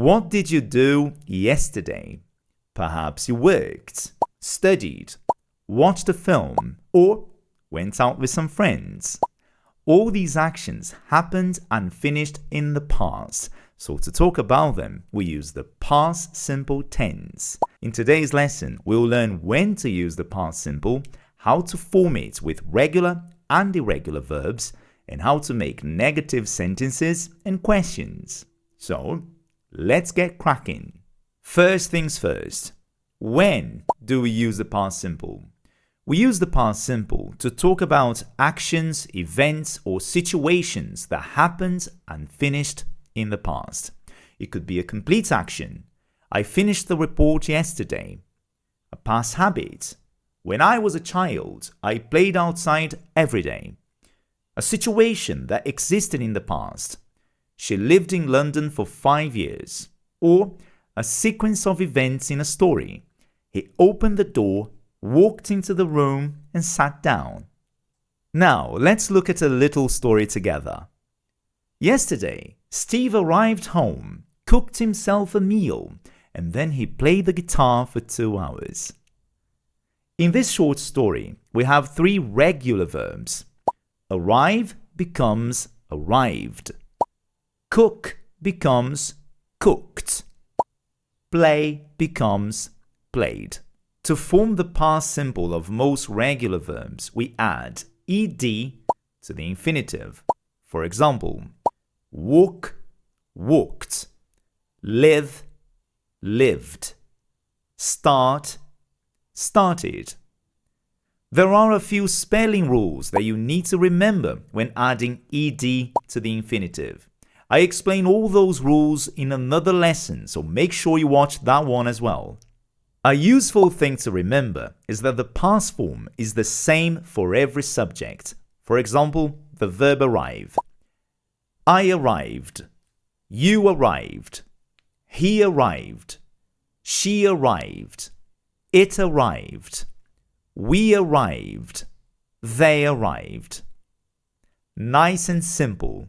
What did you do yesterday? Perhaps you worked, studied, watched a film, or went out with some friends. All these actions happened and finished in the past, so to talk about them, we use the past simple tense. In today's lesson, we'll learn when to use the past simple, how to form it with regular and irregular verbs, and how to make negative sentences and questions. So, let's get cracking. First things first, when do we use the past simple? We use the past simple to talk about actions, events, or situations that happened and finished in the past. It could be a complete action. I finished the report yesterday. A past habit. When I was a child, I played outside every day. A situation that existed in the past. She lived in London for 5 years. Or a sequence of events in a story. He opened the door, walked into the room, and sat down. Now, let's look at a little story together. Yesterday, Steve arrived home, cooked himself a meal, and then he played the guitar for 2 hours. In this short story, we have 3 regular verbs. Arrive becomes arrived. Cook becomes cooked. Play becomes played. To form the past simple of most regular verbs, we add ed to the infinitive. For example, walk, walked. Live, lived. Start, started. There are a few spelling rules that you need to remember when adding ed to the infinitive. I explain all those rules in another lesson, so make sure you watch that one as well. A useful thing to remember is that the past form is the same for every subject. For example, the verb arrive. I arrived. You arrived. He arrived. She arrived. It arrived. We arrived. They arrived. Nice and simple.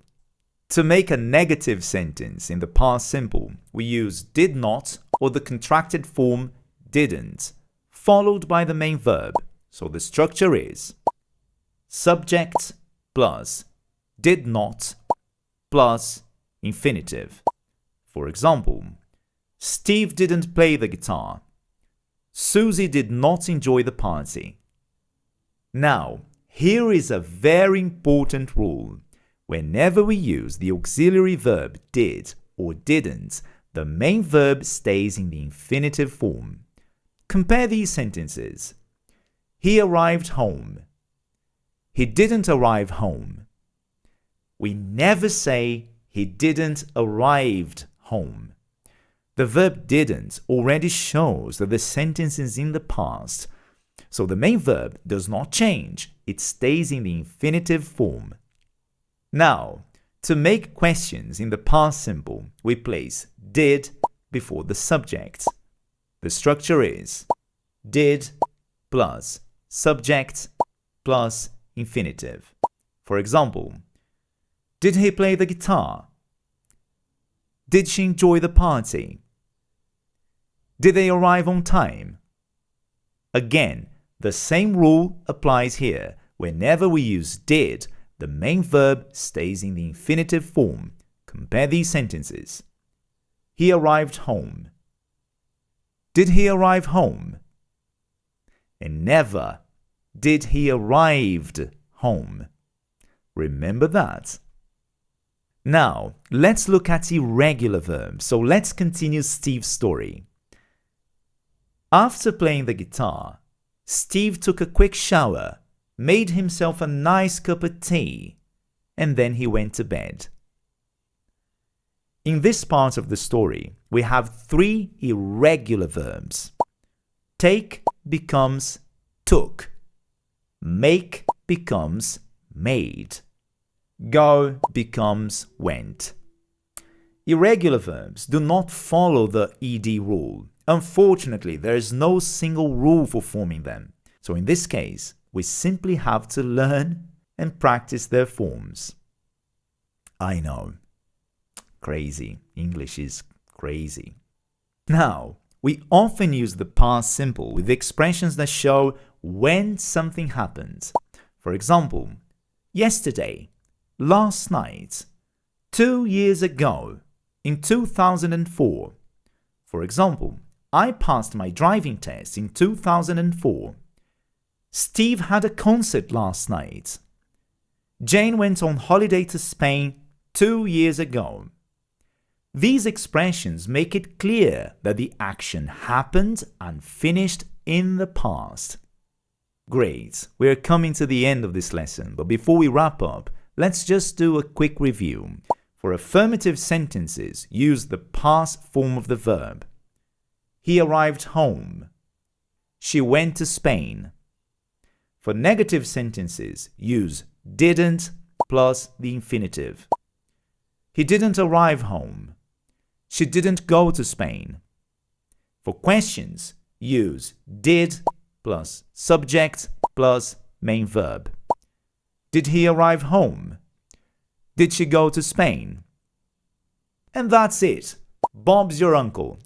To make a negative sentence in the past simple, we use did not or the contracted form didn't, followed by the main verb. So the structure is subject plus did not plus infinitive. For example, Steve didn't play the guitar. Susie did not enjoy the party. Now, here is a very important rule. Whenever we use the auxiliary verb did or didn't, the main verb stays in the infinitive form. Compare these sentences. He arrived home. He didn't arrive home. We never say he didn't arrived home. The verb didn't already shows that the sentence is in the past, so the main verb does not change. It stays in the infinitive form. Now, to make questions in the past simple, we place did before the subject. The structure is did plus subject plus infinitive. For example, did he play the guitar? Did she enjoy the party? Did they arrive on time? Again, the same rule applies here. Whenever we use did, the main verb stays in the infinitive form. Compare these sentences. He arrived home. Did he arrive home? And never did he arrived home. Remember that. Now, let's look at irregular verbs. So let's continue Steve's story. After playing the guitar, Steve took a quick shower, made himself a nice cup of tea, and then he went to bed. In this part of the story, we have 3 irregular verbs. Take becomes took. Make becomes made. Go becomes went. Irregular verbs do not follow the ed rule. Unfortunately, there is no single rule for forming them. So in this case, we simply have to learn and practice their forms. I know. Crazy. English is Crazy. Now, we often use the past simple with expressions that show when something happened. For example, yesterday, last night, 2 years ago, in 2004. For example, I passed my driving test in 2004. Steve had a concert last night. Jane went on holiday to Spain 2 years ago. These expressions make it clear that the action happened and finished in the past. Great, we're coming to the end of this lesson, but before we wrap up, let's just do a quick review. For affirmative sentences, use the past form of the verb. He arrived home. She went to Spain. For negative sentences, use didn't plus the infinitive. He didn't arrive home. She didn't go to Spain. For questions, use did plus subject plus main verb. Did he arrive home? Did she go to Spain? And that's it. Bob's your uncle.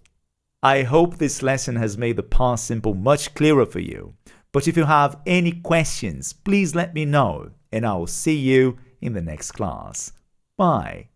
I hope this lesson has made the past simple much clearer for you. But if you have any questions, please let me know, and I will see you in the next class. Bye.